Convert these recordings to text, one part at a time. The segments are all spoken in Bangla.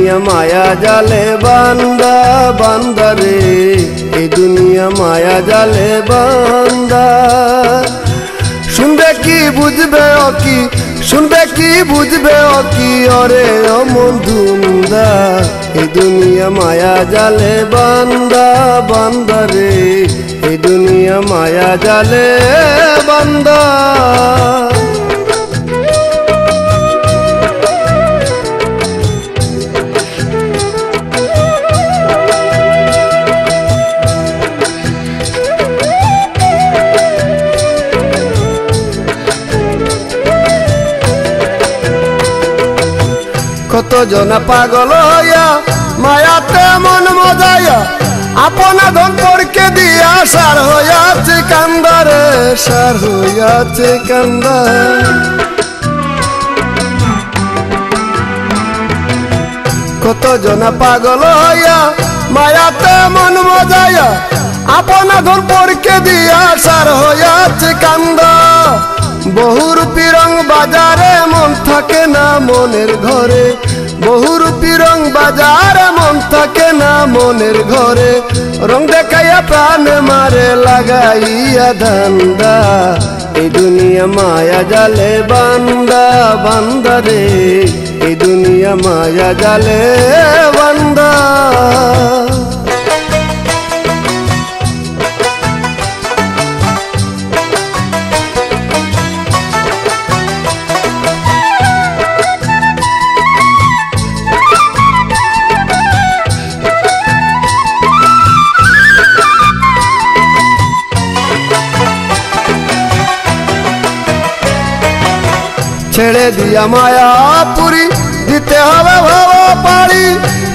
দুনিয়া মায়া জালে বান্দা বান্দা রে, এই দুনিয়া মায়া জালে বান্দা। শুনবে কি বুঝবে ও কি, শুনবে কি বুঝবে ও কি, ওরে ও বন্ধুন্দা, এই দুনিয়া মায়া জালে বান্দা বান্দা রে, এই দুনিয়া মায়া জালে বান্দা। কত জনা পাগল হইয়া মায়াতে মন মজাইয়া, আপনা ধন পড়কে দিয়া সার হইয়াছে কান্দারে, সার হইয়াছে কান্দা। কত জনা পাগল হইয়া মায়াতে মন মজাইয়া, আপনা ধন পড়কে দিয়া সার হইয়াছে কান্দা। বহুরূপী রং বাজারে মন থাকে না মনের ঘরে, বহুরূপী রং বাজারে মন থাকে না মনের ঘরে, রং দেখাইয়া প্রাণ মারে লাগাইয়া ধান্দা, এই দুনিয়া মায়া জালে বান্দা বান্দা রে, এই দুনিয়া মায়া জালে বান্দা। ছেড়ে দিয়া মায়া পুরি দিতে হবে ভাব পারি,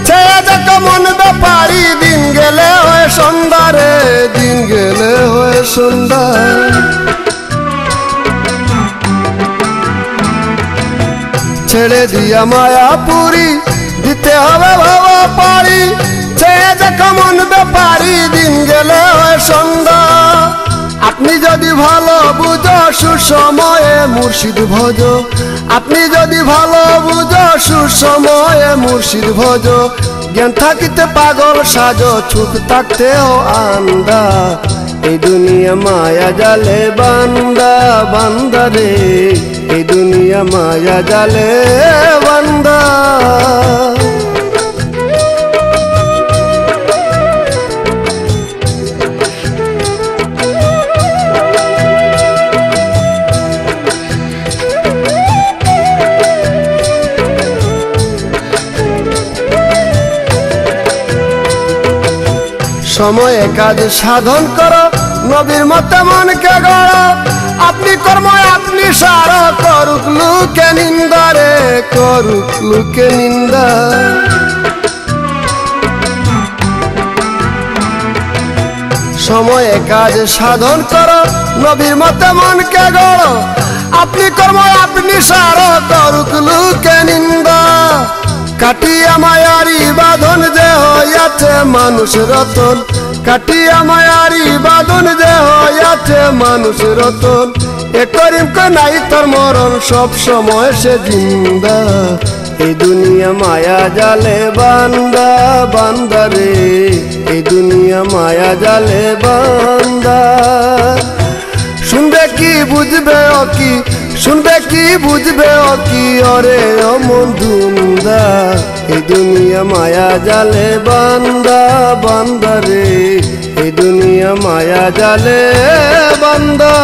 ছেড়ে দেখো মন ব্যাপারি, দিন গেলে হয়ে সন্ধ্যা রে, দিন গেলে হয়ে সন্ধ্যা। ছেড়ে দিয়া মায়া পুরি দিতে হবে ভাব পারি, ছেড়ে দেখো মন ব্যাপারি, দিন গেলে হয়ে সন্ধ্যা। আপনি যদি ভালো বুঝো সুসময়ে মুর্শিদ ভজ, আপনি যদি ভালো বুঝো সুসময়ে মুর্শিদ ভজ, জ্ঞান থাকিতে পাগল সাজো ছুট থাকতেও আন্দা, এই দুনিয়া মায়া জালে বান্দা বান্দা রে, এই দুনিয়া মায়া জালে বান্দা। সময়ে কাজ সাধন করো, নবীর মতে মনকে গড়ো, আপনি কর্ম আপনি সার, করুক লোকে নিন্দা রে, করুক লোকে নিন্দা। সময়ে কাজ সাধন করো, নবীর মতে মনকে গড়ো, আপনি কর্ম আপনি সার, করুক লোকে নিন্দা। কাটিয়া মায়ারি বাঁধন যে হইয়াছে মানুষ রতন, কাটিয়া মায়ারি বাঁধন যে হইয়াছে মানুষ রতন, এ করিম নাই তোর মরণ সব সময় সে জিন্দা, এই দুনিয়া মায়া জালে বান্দা বান্দা রে, এই দুনিয়া মায়া জালে বান্দা। শুনবে কি বুঝবে ও কি, শুনবে কি বুঝবে ও কি, ওরে ও বন্ধুন্দা, এই দুনিয়া মায়া জালে বান্দা বান্দা রে, এই দুনিয়া মায়া জালে বান্দা।